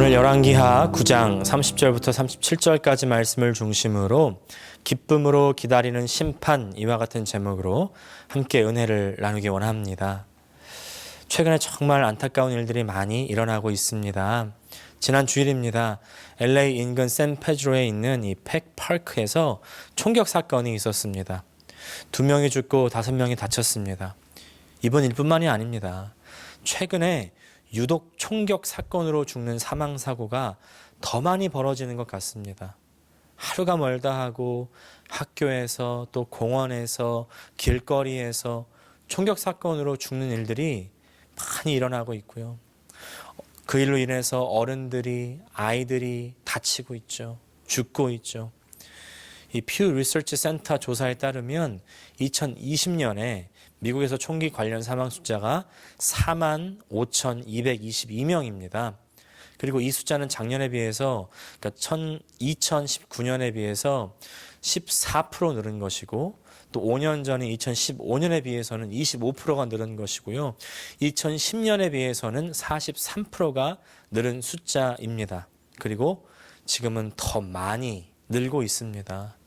오늘 열왕기하 9장 30절부터 37절까지 말씀을 중심으로 기쁨으로 기다리는 심판 이와 같은 제목으로 함께 은혜를 나누기 원합니다. 최근에 정말 안타까운 일들이 많이 일어나고 있습니다. 지난 주일입니다. LA 인근 샌페드로에 있는 이 팩파크에서 총격 사건이 있었습니다. 2명이 죽고 5명이 다쳤습니다. 이번 일뿐만이 아닙니다. 최근에 유독 총격 사건으로 죽는 사망사고가 더 많이 벌어지는 것 같습니다. 하루가 멀다 하고 학교에서 또 공원에서 길거리에서 총격 사건으로 죽는 일들이 많이 일어나고 있고요. 그 일로 인해서 어른들이, 아이들이 다치고 있죠. 죽고 있죠. 이 퓨 리서치 센터 조사에 따르면 2020년에 미국에서 총기 관련 사망 숫자가 45,222명입니다. 그리고 이 숫자는 작년에 비해서, 그러니까 2019년에 비해서 14% 늘은 것이고, 또 5년 전인 2015년에 비해서는 25%가 늘은 것이고요. 2010년에 비해서는 43%가 늘은 숫자입니다. 그리고 지금은 더 많이 늘고 있습니다.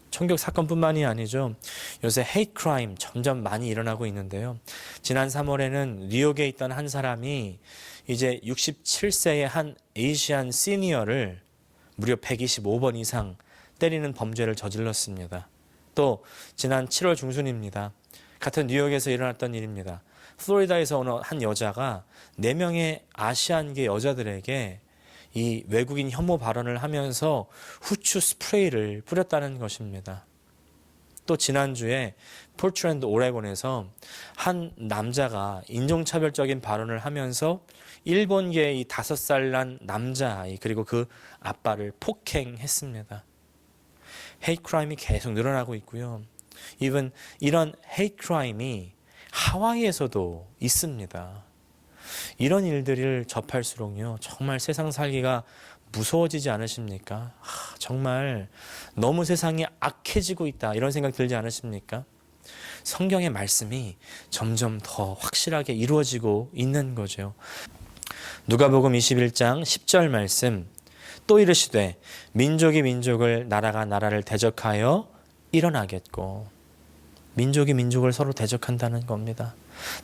총격 사건뿐만이 아니죠. 요새 헤이트 크라임 점점 많이 일어나고 있는데요. 지난 3월에는 뉴욕에 있던 한 사람이 이제 67세의 한 에이시안 시니어를 무려 125번 이상 때리는 범죄를 저질렀습니다. 또 지난 7월 중순입니다. 같은 뉴욕에서 일어났던 일입니다. 플로리다에서 온 한 여자가 4명의 아시안계 여자들에게 이 외국인 혐오 발언을 하면서 후추 스프레이를 뿌렸다는 것입니다. 또 지난주에 폴트랜드 오레곤에서 한 남자가 인종차별적인 발언을 하면서 일본계의 이 5살 난 남자아이 그리고 그 아빠를 폭행했습니다. 헤이트 크라임이 계속 늘어나고 있고요. 이런 헤이트 크라임이 하와이에서도 있습니다. 이런 일들을 접할수록요, 정말 세상 살기가 무서워지지 않으십니까? 정말 너무 세상이 악해지고 있다, 이런 생각 들지 않으십니까? 성경의 말씀이 점점 더 확실하게 이루어지고 있는 거죠. 누가복음 21장 10절 말씀, 또 이르시되 민족이 민족을 나라가 나라를 대적하여 일어나겠고, 민족이 민족을 서로 대적한다는 겁니다.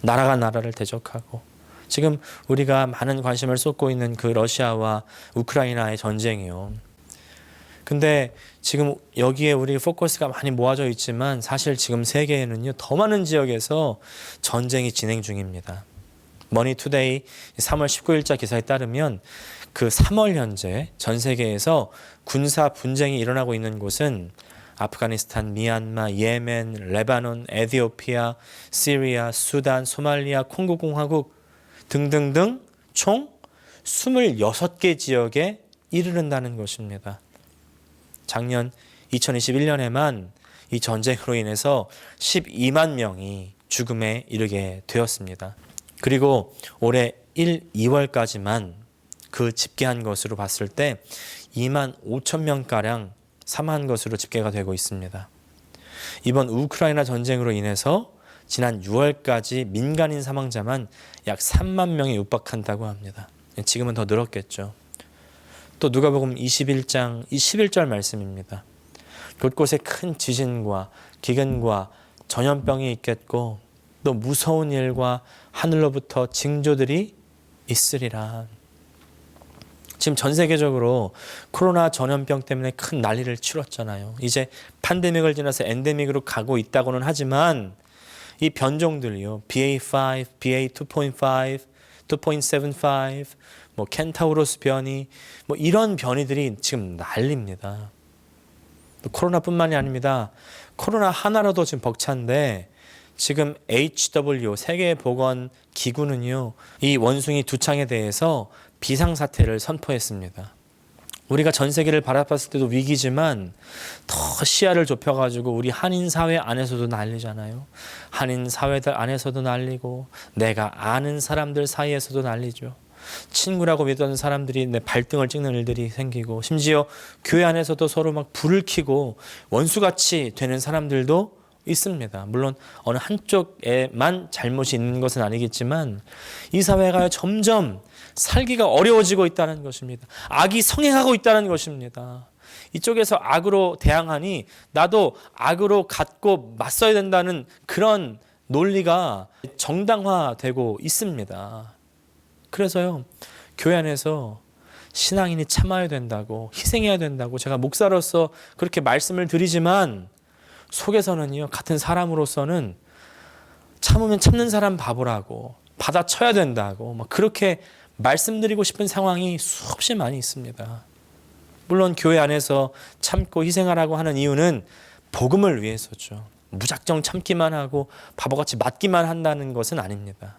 나라가 나라를 대적하고, 지금 우리가 많은 관심을 쏟고 있는 그 러시아와 우크라이나의 전쟁이요. 근데 지금 여기에 우리 포커스가 많이 모아져 있지만 사실 지금 세계에는요, 더 많은 지역에서 전쟁이 진행 중입니다. 머니투데이 3월 19일자 기사에 따르면 그 3월 현재 전 세계에서 군사 분쟁이 일어나고 있는 곳은 아프가니스탄, 미얀마, 예멘, 레바논, 에티오피아, 시리아, 수단, 소말리아, 콩고공화국 등등등 총 26개 지역에 이르른다는 것입니다. 작년 2021년에만 이 전쟁으로 인해서 12만 명이 죽음에 이르게 되었습니다. 그리고 올해 1, 2월까지만 그 집계한 것으로 봤을 때 2만 5천 명가량 사망한 것으로 집계가 되고 있습니다. 이번 우크라이나 전쟁으로 인해서 지난 6월까지 민간인 사망자만 약 3만 명에 육박한다고 합니다. 지금은 더 늘었겠죠. 또 누가복음 21장 21절 말씀입니다. 곳곳에 큰 지진과 기근과 전염병이 있겠고 또 무서운 일과 하늘로부터 징조들이 있으리라. 지금 전 세계적으로 코로나 전염병 때문에 큰 난리를 치렀잖아요. 이제 팬데믹을 지나서 엔데믹으로 가고 있다고는 하지만 이 변종들이요, BA5, BA2.5, 2.75, 켄타우로스 변이, 이런 변이들이 지금 난립니다. 코로나뿐만이 아닙니다. 코로나 하나로도 지금 벅찬데 지금 WHO 세계보건기구는요, 이 원숭이 두창에 대해서 비상사태를 선포했습니다. 우리가 전 세계를 바라봤을 때도 위기지만 더 시야를 좁혀가지고 우리 한인사회 안에서도 난리잖아요. 한인사회들 안에서도 난리고 내가 아는 사람들 사이에서도 난리죠. 친구라고 믿던 사람들이 내 발등을 찍는 일들이 생기고 심지어 교회 안에서도 서로 막 불을 켜고 원수같이 되는 사람들도 있습니다. 물론 어느 한쪽에만 잘못이 있는 것은 아니겠지만 이 사회가 점점 살기가 어려워지고 있다는 것입니다. 악이 성행하고 있다는 것입니다. 이쪽에서 악으로 대항하니 나도 악으로 갖고 맞서야 된다는 그런 논리가 정당화되고 있습니다. 그래서요, 교회 안에서 신앙인이 참아야 된다고, 희생해야 된다고 제가 목사로서 그렇게 말씀을 드리지만 속에서는요, 같은 사람으로서는 참으면 참는 사람 바보라고, 받아쳐야 된다고 막 그렇게 말씀드리고 싶은 상황이 수없이 많이 있습니다. 물론 교회 안에서 참고 희생하라고 하는 이유는 복음을 위해서죠. 무작정 참기만 하고 바보같이 맞기만 한다는 것은 아닙니다.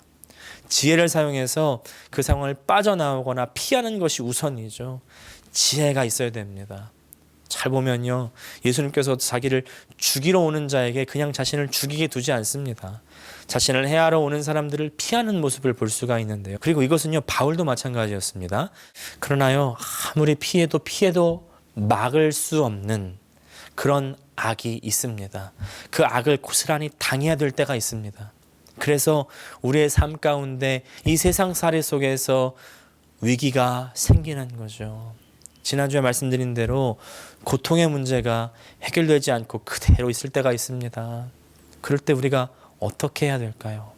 지혜를 사용해서 그 상황을 빠져나오거나 피하는 것이 우선이죠. 지혜가 있어야 됩니다. 잘 보면요, 예수님께서 자기를 죽이러 오는 자에게 그냥 자신을 죽이게 두지 않습니다. 자신을 해하러 오는 사람들을 피하는 모습을 볼 수가 있는데요. 그리고 이것은요, 바울도 마찬가지였습니다. 그러나요, 아무리 피해도 막을 수 없는 그런 악이 있습니다. 그 악을 고스란히 당해야 될 때가 있습니다. 그래서 우리의 삶 가운데 이 세상살이 속에서 위기가 생기는 거죠. 지난주에 말씀드린 대로 고통의 문제가 해결되지 않고 그대로 있을 때가 있습니다. 그럴 때 우리가 어떻게 해야 될까요?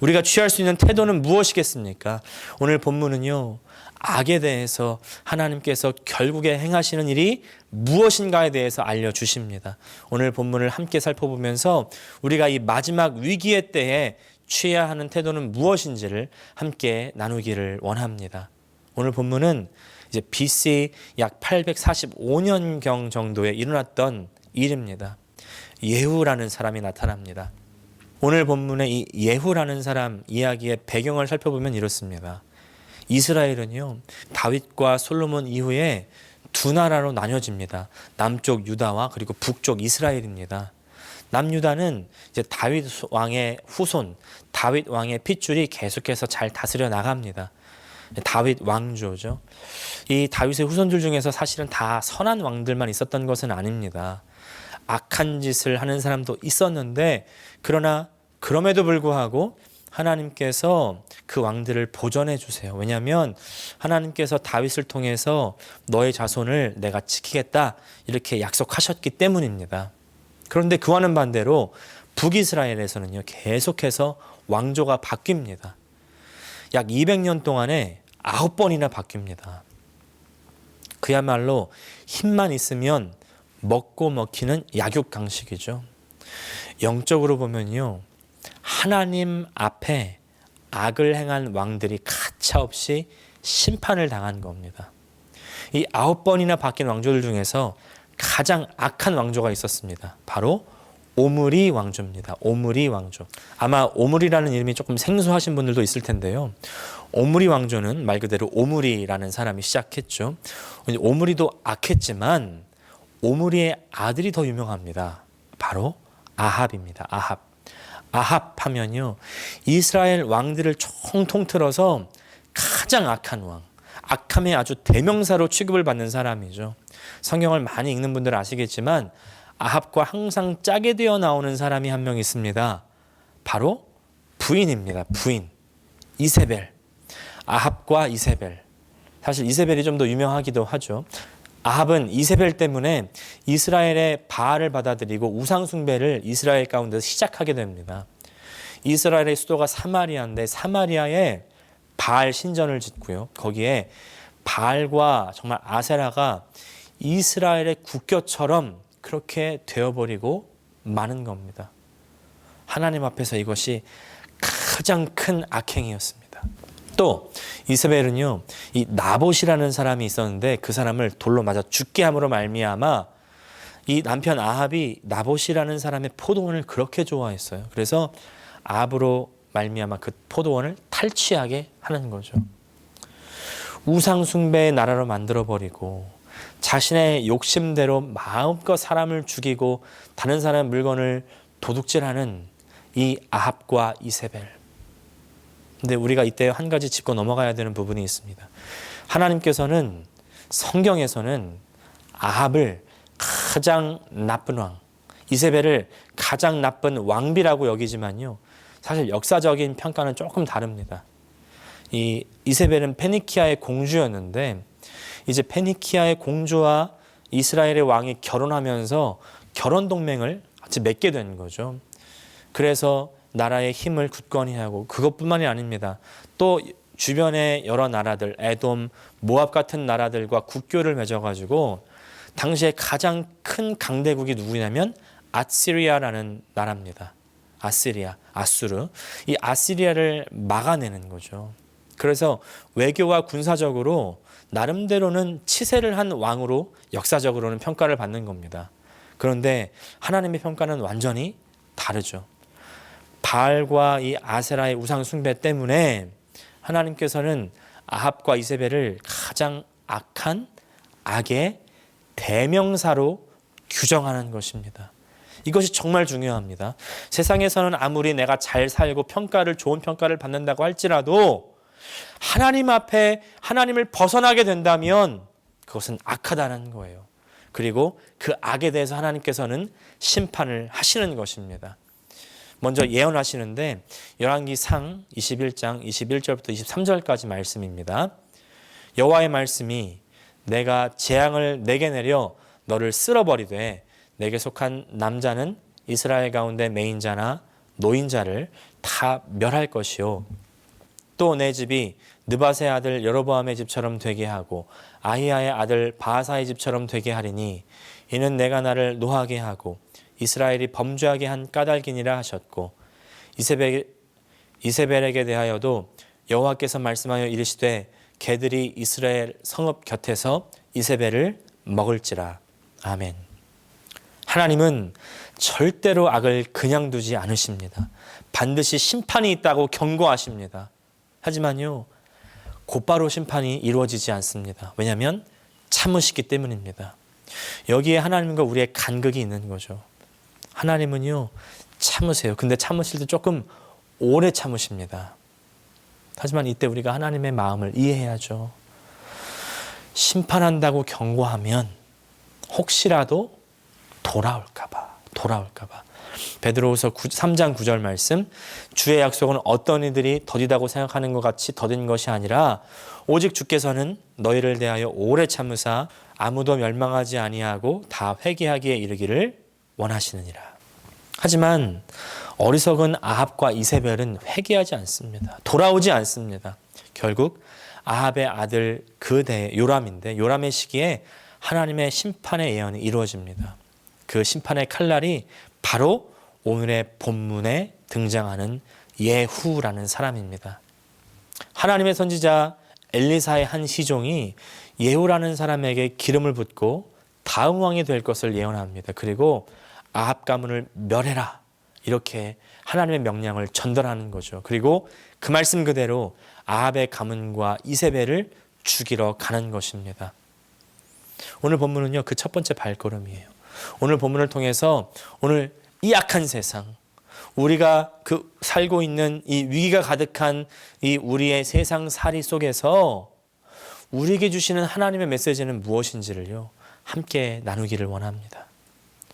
우리가 취할 수 있는 태도는 무엇이겠습니까? 오늘 본문은요, 악에 대해서 하나님께서 결국에 행하시는 일이 무엇인가에 대해서 알려주십니다. 오늘 본문을 함께 살펴보면서 우리가 이 마지막 위기의 때에 취해야 하는 태도는 무엇인지를 함께 나누기를 원합니다. 오늘 본문은 이제 BC 약 845년경 정도에 일어났던 일입니다. 예후라는 사람이 나타납니다. 오늘 본문의 이 예후라는 사람 이야기의 배경을 살펴보면 이렇습니다. 이스라엘은요, 다윗과 솔로몬 이후에 두 나라로 나뉘어집니다. 남쪽 유다와 그리고 북쪽 이스라엘입니다. 남유다는 이제 다윗 왕의 후손, 다윗 왕의 핏줄이 계속해서 잘 다스려 나갑니다. 다윗 왕조죠. 이 다윗의 후손들 중에서 사실은 다 선한 왕들만 있었던 것은 아닙니다. 악한 짓을 하는 사람도 있었는데, 그러나 그럼에도 불구하고 하나님께서 그 왕들을 보존해 주세요. 왜냐하면 하나님께서 다윗을 통해서 너의 자손을 내가 지키겠다 이렇게 약속하셨기 때문입니다. 그런데 그와는 반대로 북이스라엘에서는요, 계속해서 왕조가 바뀝니다. 약 200년 동안에 9번이나 바뀝니다. 그야말로 힘만 있으면 먹고 먹히는 약육강식이죠. 영적으로 보면요, 하나님 앞에 악을 행한 왕들이 가차없이 심판을 당한 겁니다. 이 9번이나 바뀐 왕조들 중에서 가장 악한 왕조가 있었습니다. 바로 오므리 왕조입니다. 오므리 왕조. 아마 오므리라는 이름이 조금 생소하신 분들도 있을 텐데요. 오므리 왕조는 말 그대로 오므리라는 사람이 시작했죠. 오므리도 악했지만 오므리의 아들이 더 유명합니다. 바로 아합입니다. 아합 하면요, 이스라엘 왕들을 총통틀어서 가장 악한 왕, 악함의 아주 대명사로 취급을 받는 사람이죠. 성경을 많이 읽는 분들은 아시겠지만 아합과 항상 짝이 되어 나오는 사람이 한 명 있습니다. 바로 부인입니다. 부인 이세벨. 아합과 이세벨. 사실 이세벨이 좀 더 유명하기도 하죠. 아합은 이세벨 때문에 이스라엘의 바알을 받아들이고 우상 숭배를 이스라엘 가운데서 시작하게 됩니다. 이스라엘의 수도가 사마리아인데 사마리아에 바알 신전을 짓고요. 거기에 바알과 정말 아세라가 이스라엘의 국교처럼 그렇게 되어버리고 마는 겁니다. 하나님 앞에서 이것이 가장 큰 악행이었습니다. 또 이세벨은요, 이 나봇이라는 사람이 있었는데 그 사람을 돌로 맞아 죽게 함으로 말미암아 이 남편 아합이 나봇이라는 사람의 포도원을 그렇게 좋아했어요. 그래서 아합으로 말미암아 그 포도원을 탈취하게 하는 거죠. 우상 숭배의 나라로 만들어버리고 자신의 욕심대로 마음껏 사람을 죽이고 다른 사람의 물건을 도둑질하는 이 아합과 이세벨. 근데 우리가 이때 한 가지 짚고 넘어가야 되는 부분이 있습니다. 하나님께서는 성경에서는 아합을 가장 나쁜 왕, 이세벨을 가장 나쁜 왕비라고 여기지만요. 사실 역사적인 평가는 조금 다릅니다. 이 이세벨은 페니키아의 공주였는데 이제 페니키아의 공주와 이스라엘의 왕이 결혼하면서 결혼 동맹을 같이 맺게 된 거죠. 그래서 나라의 힘을 굳건히 하고 그것뿐만이 아닙니다. 또 주변의 여러 나라들, 에돔, 모압 같은 나라들과 국교를 맺어가지고 당시에 가장 큰 강대국이 누구냐면 아시리아라는 나라입니다. 아시리아, 아수르. 이 아시리아를 막아내는 거죠. 그래서 외교와 군사적으로 나름대로는 치세를 한 왕으로 역사적으로는 평가를 받는 겁니다. 그런데 하나님의 평가는 완전히 다르죠. 바알과 이 아세라의 우상 숭배 때문에 하나님께서는 아합과 이세벨을 가장 악한 악의 대명사로 규정하는 것입니다. 이것이 정말 중요합니다. 세상에서는 아무리 내가 잘 살고 좋은 평가를 받는다고 할지라도 하나님 앞에 하나님을 벗어나게 된다면 그것은 악하다는 거예요. 그리고 그 악에 대해서 하나님께서는 심판을 하시는 것입니다. 먼저 예언하시는데 열왕기상 21장 21절부터 23절까지 말씀입니다. 여호와의 말씀이 내가 재앙을 내게 내려 너를 쓸어버리되 내게 속한 남자는 이스라엘 가운데 매인자나 노인자를 다 멸할 것이요 또 내 집이 느밧의 아들 여로보암의 집처럼 되게 하고 아히야의 아들 바하사의 집처럼 되게 하리니 이는 내가 나를 노하게 하고 이스라엘이 범죄하게 한 까닭이니라 하셨고 이세벨에게 대하여도 여호와께서 말씀하여 이르시되 개들이 이스라엘 성읍 곁에서 이세벨을 먹을지라. 아멘. 하나님은 절대로 악을 그냥 두지 않으십니다. 반드시 심판이 있다고 경고하십니다. 하지만요, 곧바로 심판이 이루어지지 않습니다. 왜냐하면 참으시기 때문입니다. 여기에 하나님과 우리의 간극이 있는 거죠. 하나님은요, 참으세요. 근데 참으실 때 조금 오래 참으십니다. 하지만 이때 우리가 하나님의 마음을 이해해야죠. 심판한다고 경고하면 혹시라도 돌아올까 봐. 베드로후서 3장 9절 말씀, 주의 약속은 어떤 이들이 더디다고 생각하는 것 같이 더딘 것이 아니라 오직 주께서는 너희를 대하여 오래 참으사 아무도 멸망하지 아니하고 다 회개하기에 이르기를 원하시느니라. 하지만 어리석은 아합과 이세벨은 회개하지 않습니다. 돌아오지 않습니다. 결국 아합의 아들 요람인데 요람의 시기에 하나님의 심판의 예언이 이루어집니다. 그 심판의 칼날이 바로 오늘의 본문에 등장하는 예후라는 사람입니다. 하나님의 선지자 엘리사의 한 시종이 예후라는 사람에게 기름을 붓고 다음 왕이 될 것을 예언합니다. 그리고 아합 가문을 멸해라, 이렇게 하나님의 명령을 전달하는 거죠. 그리고 그 말씀 그대로 아합의 가문과 이세벨을 죽이러 가는 것입니다. 오늘 본문은요, 그 첫 번째 발걸음이에요. 오늘 본문을 통해서 오늘 이 악한 세상, 우리가 살고 있는 이 위기가 가득한 이 우리의 세상살이 속에서 우리에게 주시는 하나님의 메시지는 무엇인지를요, 함께 나누기를 원합니다.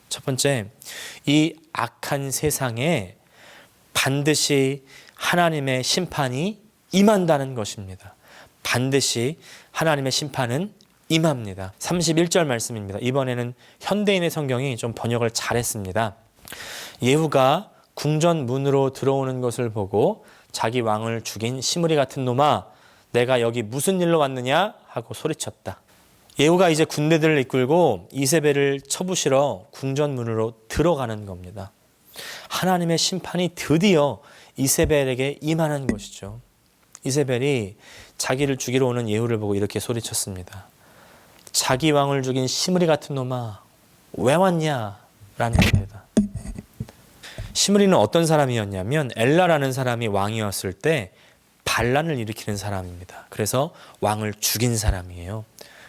첫 번째, 이 악한 세상에 반드시 하나님의 심판이 임한다는 것입니다. 반드시 하나님의 심판은 임합니다. 31절 말씀입니다. 이번에는 현대인의 성경이 좀 번역을 잘했습니다. 예후가 궁전 문으로 들어오는 것을 보고 자기 왕을 죽인 시므리 같은 놈아, 내가 여기 무슨 일로 왔느냐 하고 소리쳤다. 예후가 이제 군대들을 이끌고 이세벨을 쳐부시러 궁전 문으로 들어가는 겁니다. 하나님의 심판이 드디어 이세벨에게 임하는 것이죠. 이세벨이 자기를 죽이러 오는 예후를 보고 이렇게 소리쳤습니다. 자기 왕을 죽인 시므리 같은 놈아, 왜 왔냐? 라는 겁니다. 시므리는 어떤 사람이었냐면 엘라라는 사람이 왕이었을 때 반란을 일으키는 사람입니다. 그래서 왕을 죽인 사람이에요.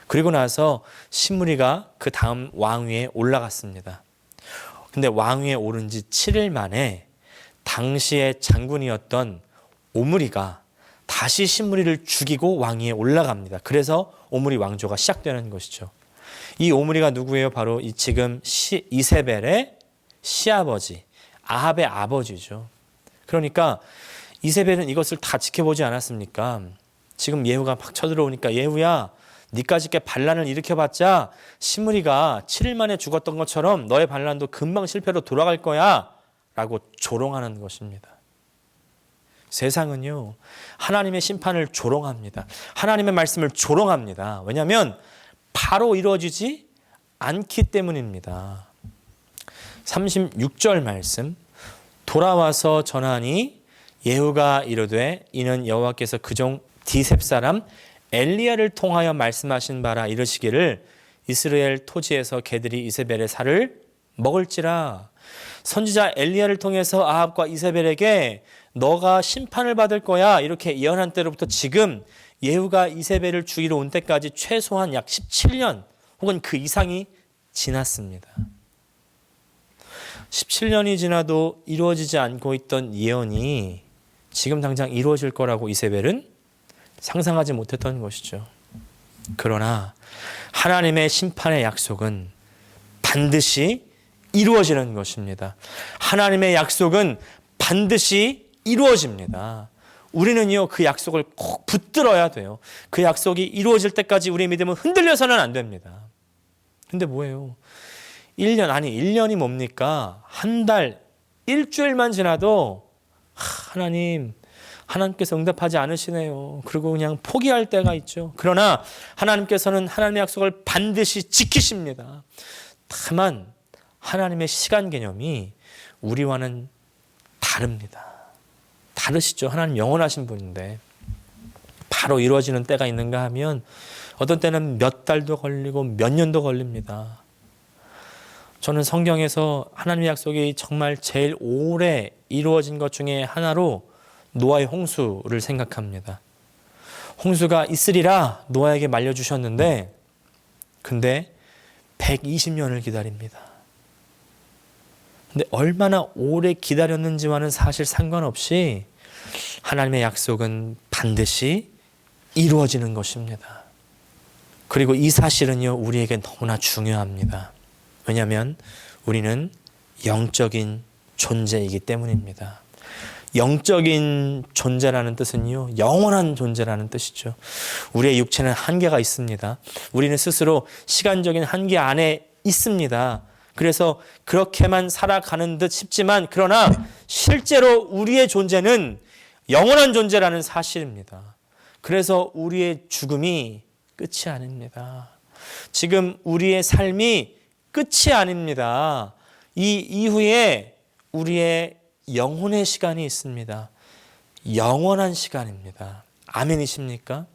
그리고 나서 시므리가 그 다음 왕위에 올라갔습니다. 근데 왕위에 오른 지 7일 만에 당시의 장군이었던 오므리가 다시 시므리를 죽이고 왕위에 올라갑니다. 그래서 오므리 왕조가 시작되는 것이죠. 이 오므리가 누구예요? 바로 이 지금 이세벨의 시아버지, 아합의 아버지죠. 그러니까 이세벨은 이것을 다 지켜보지 않았습니까? 지금 예후가 막 쳐들어오니까 예후야, 니까지 게 반란을 일으켜봤자 시므리가 7일 만에 죽었던 것처럼 너의 반란도 금방 실패로 돌아갈 거야 라고 조롱하는 것입니다. 세상은요, 하나님의 심판을 조롱합니다. 하나님의 말씀을 조롱합니다. 왜냐하면 바로 이루어지지 않기 때문입니다. 36절 말씀, 돌아와서 전하니 예후가 이르되 이는 여호와께서 그종 디셉 사람 엘리야를 통하여 말씀하신 바라 이르시기를 이스라엘 토지에서 개들이 이세벨의 살을 먹을지라. 선지자 엘리야를 통해서 아합과 이세벨에게 너가 심판을 받을 거야 이렇게 예언한 때로부터 지금 예후가 이세벨을 죽이러 온 때까지 최소한 약 17년 혹은 그 이상이 지났습니다. 17년이 지나도 이루어지지 않고 있던 예언이 지금 당장 이루어질 거라고 이세벨은 상상하지 못했던 것이죠. 그러나 하나님의 심판의 약속은 반드시 이루어지는 것입니다. 하나님의 약속은 반드시 이루어집니다. 우리는요, 그 약속을 꼭 붙들어야 돼요. 그 약속이 이루어질 때까지 우리의 믿음은 흔들려서는 안 됩니다. 근데 뭐예요? 1년이 뭡니까? 한 달, 일주일만 지나도 하나님께서 응답하지 않으시네요. 그리고 그냥 포기할 때가 있죠. 그러나 하나님께서는 하나님의 약속을 반드시 지키십니다. 다만 하나님의 시간 개념이 우리와는 다릅니다. 다르시죠. 하나님 영원하신 분인데 바로 이루어지는 때가 있는가 하면 어떤 때는 몇 달도 걸리고 몇 년도 걸립니다. 저는 성경에서 하나님의 약속이 정말 제일 오래 이루어진 것 중에 하나로 노아의 홍수를 생각합니다. 홍수가 있으리라 노아에게 말려주셨는데 근데 120년을 기다립니다. 근데 얼마나 오래 기다렸는지와는 사실 상관없이 하나님의 약속은 반드시 이루어지는 것입니다. 그리고 이 사실은요, 우리에게 너무나 중요합니다. 왜냐하면 우리는 영적인 존재이기 때문입니다. 영적인 존재라는 뜻은요, 영원한 존재라는 뜻이죠. 우리의 육체는 한계가 있습니다. 우리는 스스로 시간적인 한계 안에 있습니다. 그래서 그렇게만 살아가는 듯 싶지만 그러나 실제로 우리의 존재는 영원한 존재라는 사실입니다. 그래서 우리의 죽음이 끝이 아닙니다. 지금 우리의 삶이 끝이 아닙니다. 이 이후에 우리의 영혼의 시간이 있습니다. 영원한 시간입니다. 아멘이십니까?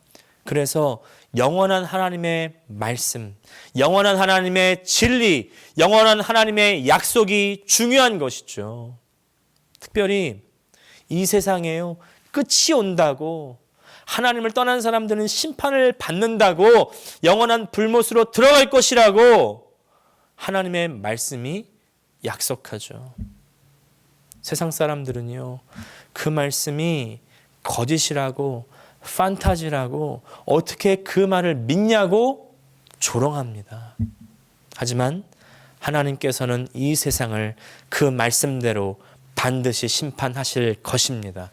그래서 영원한 하나님의 말씀, 영원한 하나님의 진리, 영원한 하나님의 약속이 중요한 것이죠. 특별히 이 세상에요, 끝이 온다고, 하나님을 떠난 사람들은 심판을 받는다고, 영원한 불못으로 들어갈 것이라고 하나님의 말씀이 약속하죠. 세상 사람들은요, 그 말씀이 거짓이라고, 판타지라고, 어떻게 그 말을 믿냐고 조롱합니다. 하지만 하나님께서는 이 세상을 그 말씀대로 반드시 심판하실 것입니다.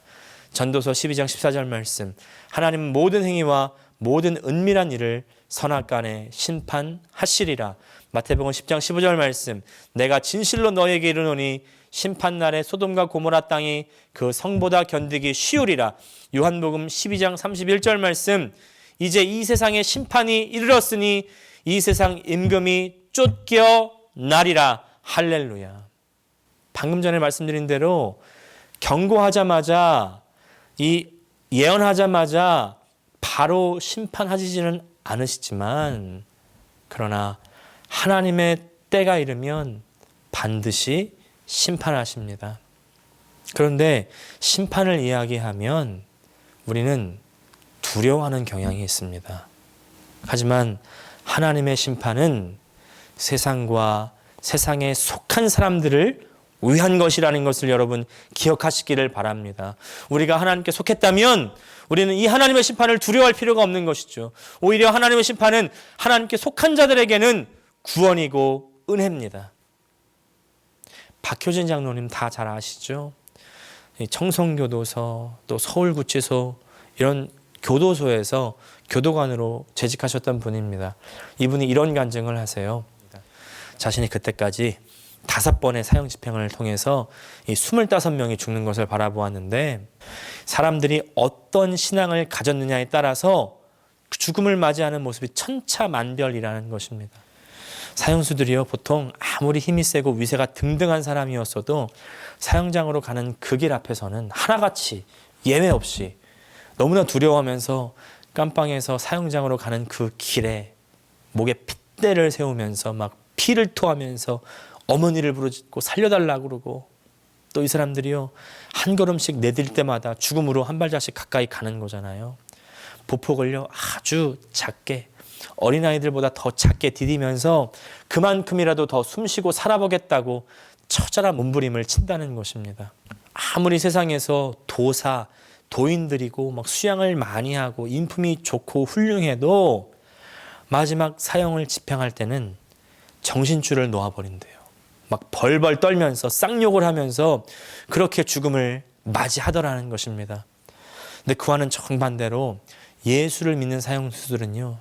전도서 12장 14절 말씀, 하나님은 모든 행위와 모든 은밀한 일을 선악간에 심판하시리라. 마태복음 10장 15절 말씀, 내가 진실로 너에게 이르노니 심판날에 소돔과 고모라 땅이 그 성보다 견디기 쉬우리라. 요한복음 12장 31절 말씀, 이제 이 세상의 심판이 이르렀으니 이 세상 임금이 쫓겨나리라. 할렐루야. 방금 전에 말씀드린 대로 경고하자마자, 이 예언하자마자 바로 심판하시지는 않으시지만 그러나 하나님의 때가 이르면 반드시 심판하십니다. 그런데 심판을 이야기하면 우리는 두려워하는 경향이 있습니다. 하지만 하나님의 심판은 세상과 세상에 속한 사람들을 위한 것이라는 것을 여러분 기억하시기를 바랍니다. 우리가 하나님께 속했다면 우리는 이 하나님의 심판을 두려워할 필요가 없는 것이죠. 오히려 하나님의 심판은 하나님께 속한 자들에게는 구원이고 은혜입니다. 박효진 장로님 다 잘 아시죠? 청송교도소, 또 서울구치소 이런 교도소에서 교도관으로 재직하셨던 분입니다. 이분이 이런 간증을 하세요. 자신이 그때까지 5번의 사형 집행을 통해서 이 25명이 죽는 것을 바라보았는데 사람들이 어떤 신앙을 가졌느냐에 따라서 죽음을 맞이하는 모습이 천차만별이라는 것입니다. 사형수들이요, 보통 아무리 힘이 세고 위세가 등등한 사람이었어도 사형장으로 가는 그 길 앞에서는 하나같이 예외 없이 너무나 두려워하면서 깜빵에서 사형장으로 가는 그 길에 목에 핏대를 세우면서 막 피를 토하면서 어머니를 부르짖고 살려달라고 그러고, 또 이 사람들이요, 한 걸음씩 내딜 때마다 죽음으로 한 발자씩 가까이 가는 거잖아요. 보폭을요, 아주 작게, 어린아이들보다 더 작게 디디면서 그만큼이라도 더 숨쉬고 살아보겠다고 처절한 몸부림을 친다는 것입니다. 아무리 세상에서 도사, 도인들이고 막 수양을 많이 하고 인품이 좋고 훌륭해도 마지막 사형을 집행할 때는 정신줄을 놓아버린대요. 막 벌벌 떨면서 쌍욕을 하면서 그렇게 죽음을 맞이하더라는 것입니다. 근데 그와는 정반대로 예수를 믿는 사형수들은요,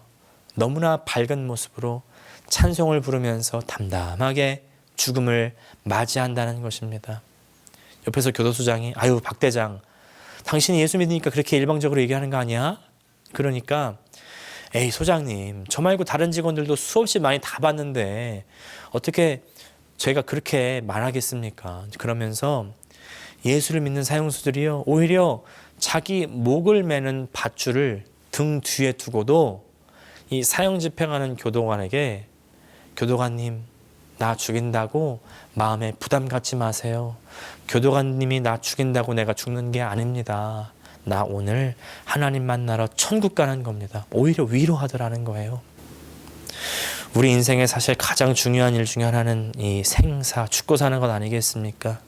너무나 밝은 모습으로 찬송을 부르면서 담담하게 죽음을 맞이한다는 것입니다. 옆에서 교도소장이 아유 박 대장, 당신이 예수 믿으니까 그렇게 일방적으로 얘기하는 거 아니야? 그러니까 에이 소장님, 저 말고 다른 직원들도 수없이 많이 다 봤는데 어떻게 저희가 그렇게 말하겠습니까? 그러면서 예수를 믿는 사형수들이요, 오히려 자기 목을 매는 밧줄을 등 뒤에 두고도 이 사형 집행하는 교도관에게 교도관님, 나 죽인다고 마음에 부담 갖지 마세요. 교도관님이 나 죽인다고 내가 죽는 게 아닙니다. 나 오늘 하나님 만나러 천국 가는 겁니다. 오히려 위로하더라는 거예요. 우리 인생에 사실 가장 중요한 일 중에 하나는 이 생사, 죽고 사는 것 아니겠습니까?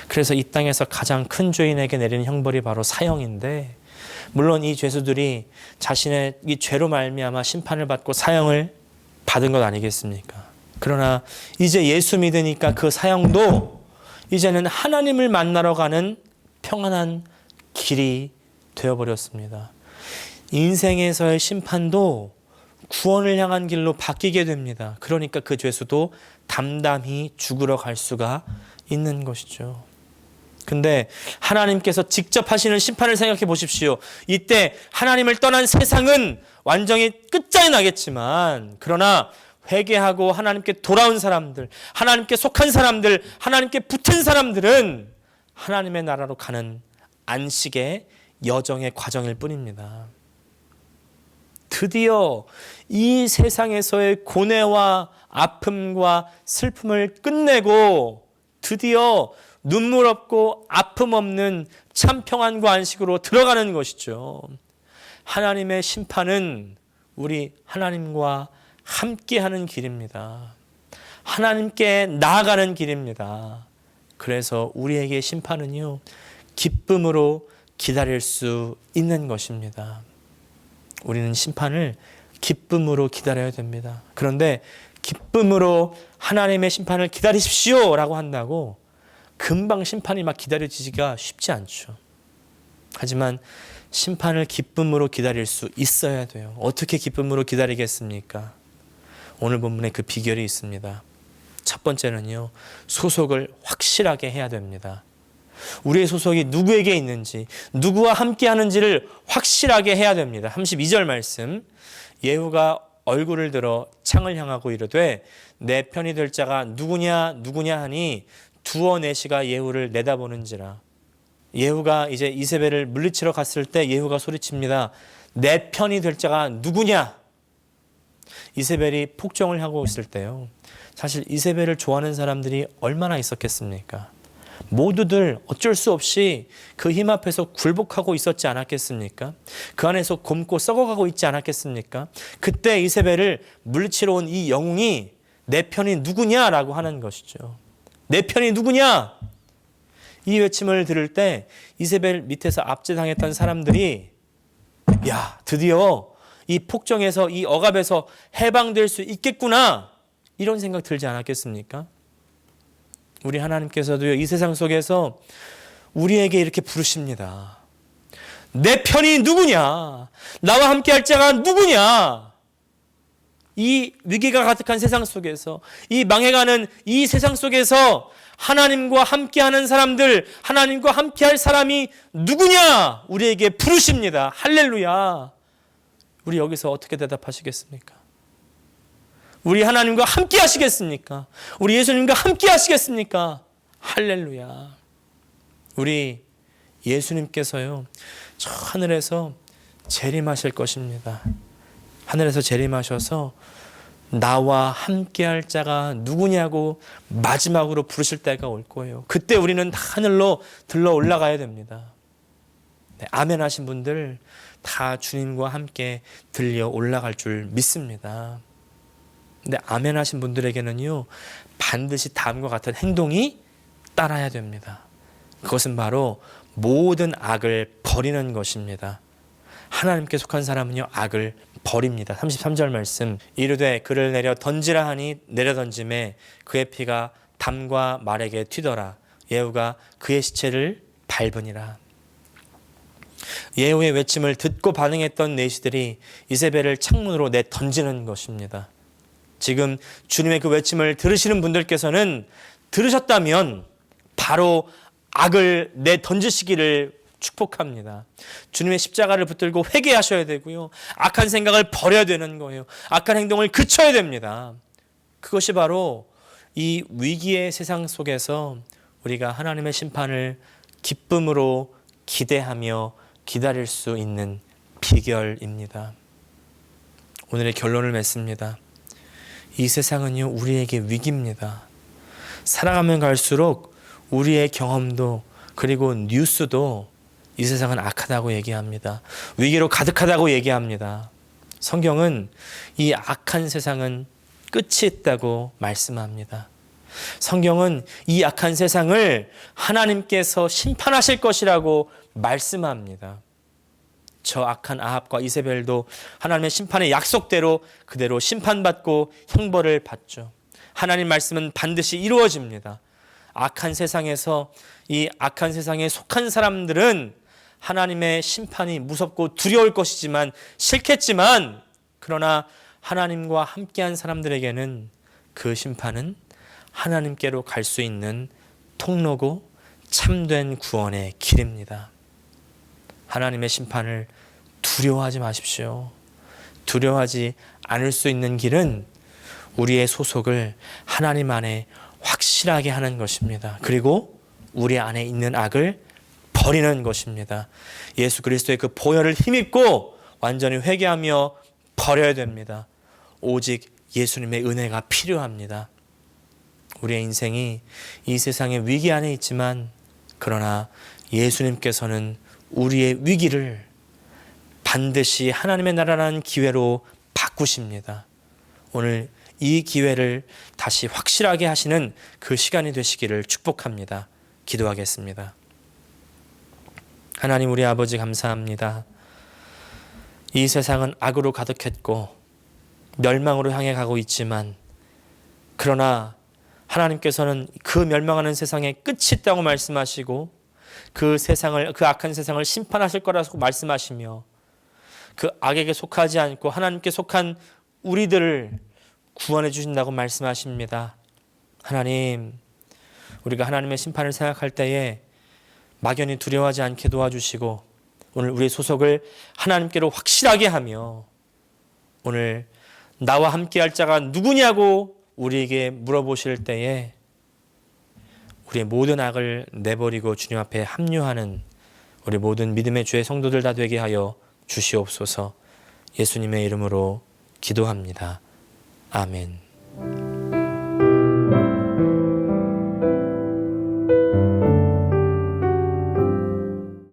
그래서 이 땅에서 가장 큰 죄인에게 내리는 형벌이 바로 사형인데, 물론 이 죄수들이 자신의 이 죄로 말미암아 심판을 받고 사형을 받은 것 아니겠습니까? 그러나 이제 예수 믿으니까 그 사형도 이제는 하나님을 만나러 가는 평안한 길이 되어버렸습니다. 인생에서의 심판도 구원을 향한 길로 바뀌게 됩니다. 그러니까 그 죄수도 담담히 죽으러 갈 수가 있는 것이죠. 근데 하나님께서 직접 하시는 심판을 생각해 보십시오. 이때 하나님을 떠난 세상은 완전히 끝장이 나겠지만, 그러나 회개하고 하나님께 돌아온 사람들, 하나님께 속한 사람들, 하나님께 붙은 사람들은 하나님의 나라로 가는 안식의 여정의 과정일 뿐입니다. 드디어 이 세상에서의 고뇌와 아픔과 슬픔을 끝내고 드디어 눈물 없고 아픔 없는 참 평안과 안식으로 들어가는 것이죠. 하나님의 심판은 우리 하나님과 함께하는 길입니다. 하나님께 나아가는 길입니다. 그래서 우리에게 심판은요, 기쁨으로 기다릴 수 있는 것입니다. 우리는 심판을 기쁨으로 기다려야 됩니다. 그런데 기쁨으로 하나님의 심판을 기다리십시오 라고 한다고 금방 심판이 막 기다려지기가 쉽지 않죠. 하지만 심판을 기쁨으로 기다릴 수 있어야 돼요. 어떻게 기쁨으로 기다리겠습니까? 오늘 본문에 그 비결이 있습니다. 첫 번째는요, 소속을 확실하게 해야 됩니다. 우리의 소속이 누구에게 있는지, 누구와 함께 하는지를 확실하게 해야 됩니다. 32절 말씀, 예후가 얼굴을 들어 창을 향하고 이르되 내 편이 될 자가 누구냐 누구냐 하니 두어 내시가 예후를 내다보는지라. 예후가 이제 이세벨을 물리치러 갔을 때 예후가 소리칩니다. 내 편이 될 자가 누구냐? 이세벨이 폭정을 하고 있을 때요, 사실 이세벨을 좋아하는 사람들이 얼마나 있었겠습니까? 모두들 어쩔 수 없이 그 힘 앞에서 굴복하고 있었지 않았겠습니까? 그 안에서 곪고 썩어가고 있지 않았겠습니까? 그때 이세벨을 물리치러 온 이 영웅이 내 편이 누구냐라고 하는 것이죠. 내 편이 누구냐? 이 외침을 들을 때 이세벨 밑에서 압제당했던 사람들이 야, 드디어 이 폭정에서, 이 억압에서 해방될 수 있겠구나, 이런 생각 들지 않았겠습니까? 우리 하나님께서도요, 이 세상 속에서 우리에게 이렇게 부르십니다. 내 편이 누구냐? 나와 함께할 자가 누구냐? 이 위기가 가득한 세상 속에서, 이 망해가는 이 세상 속에서 하나님과 함께하는 사람들, 하나님과 함께할 사람이 누구냐? 우리에게 부르십니다. 할렐루야. 우리 여기서 어떻게 대답하시겠습니까? 우리 하나님과 함께 하시겠습니까? 우리 예수님과 함께 하시겠습니까? 할렐루야. 우리 예수님께서요, 저 하늘에서 재림하실 것입니다. 하늘에서 재림하셔서 나와 함께할 자가 누구냐고 마지막으로 부르실 때가 올 거예요. 그때 우리는 하늘로 들러 올라가야 됩니다. 네, 아멘 하신 분들 다 주님과 함께 들려 올라갈 줄 믿습니다. 근데 아멘 하신 분들에게는요, 반드시 다음과 같은 행동이 따라야 됩니다. 그것은 바로 모든 악을 버리는 것입니다. 하나님께 속한 사람은요, 악을 버립니다. 33절 말씀, 이르되 그를 내려 던지라 하니 내려 던짐에 그의 피가 담과 말에게 튀더라. 예후가 그의 시체를 밟으니라. 예후의 외침을 듣고 반응했던 내시들이 이세벨을 창문으로 내 던지는 것입니다. 지금 주님의 그 외침을 들으시는 분들께서는 들으셨다면 바로 악을 내 던지시기를 축복합니다. 주님의 십자가를 붙들고 회개하셔야 되고요, 악한 생각을 버려야 되는 거예요. 악한 행동을 그쳐야 됩니다. 그것이 바로 이 위기의 세상 속에서 우리가 하나님의 심판을 기쁨으로 기대하며 기다릴 수 있는 비결입니다. 오늘의 결론을 맺습니다. 이 세상은요, 우리에게 위기입니다. 살아가면 갈수록 우리의 경험도, 그리고 뉴스도 이 세상은 악하다고 얘기합니다. 위기로 가득하다고 얘기합니다. 성경은 이 악한 세상은 끝이 있다고 말씀합니다. 성경은 이 악한 세상을 하나님께서 심판하실 것이라고 말씀합니다. 저 악한 아합과 이세벨도 하나님의 심판의 약속대로 그대로 심판받고 형벌을 받죠. 하나님 말씀은 반드시 이루어집니다. 악한 세상에서, 이 악한 세상에 속한 사람들은 하나님의 심판이 무섭고 두려울 것이지만, 싫겠지만, 그러나 하나님과 함께한 사람들에게는 그 심판은 하나님께로 갈 수 있는 통로고 참된 구원의 길입니다. 하나님의 심판을 두려워하지 마십시오. 두려워하지 않을 수 있는 길은 우리의 소속을 하나님 안에 확실하게 하는 것입니다. 그리고 우리 안에 있는 악을 버리는 것입니다. 예수 그리스도의 그 보혈을 힘입고 완전히 회개하며 버려야 됩니다. 오직 예수님의 은혜가 필요합니다. 우리의 인생이 이 세상의 위기 안에 있지만, 그러나 예수님께서는 우리의 위기를 반드시 하나님의 나라라는 기회로 바꾸십니다. 오늘 이 기회를 다시 확실하게 하시는 그 시간이 되시기를 축복합니다. 기도하겠습니다. 하나님, 우리 아버지 감사합니다. 이 세상은 악으로 가득했고 멸망으로 향해 가고 있지만, 그러나 하나님께서는 그 멸망하는 세상에 끝이 있다고 말씀하시고, 그 악한 세상을 심판하실 거라고 말씀하시며, 그 악에게 속하지 않고 하나님께 속한 우리들을 구원해 주신다고 말씀하십니다. 하나님, 우리가 하나님의 심판을 생각할 때에 막연히 두려워하지 않게 도와주시고, 오늘 우리의 소속을 하나님께로 확실하게 하며, 오늘 나와 함께할 자가 누구냐고 우리에게 물어보실 때에 우리의 모든 악을 내버리고 주님 앞에 합류하는 우리 모든 믿음의 주의 성도들 다 되게 하여 주시옵소서. 예수님의 이름으로 기도합니다. 아멘.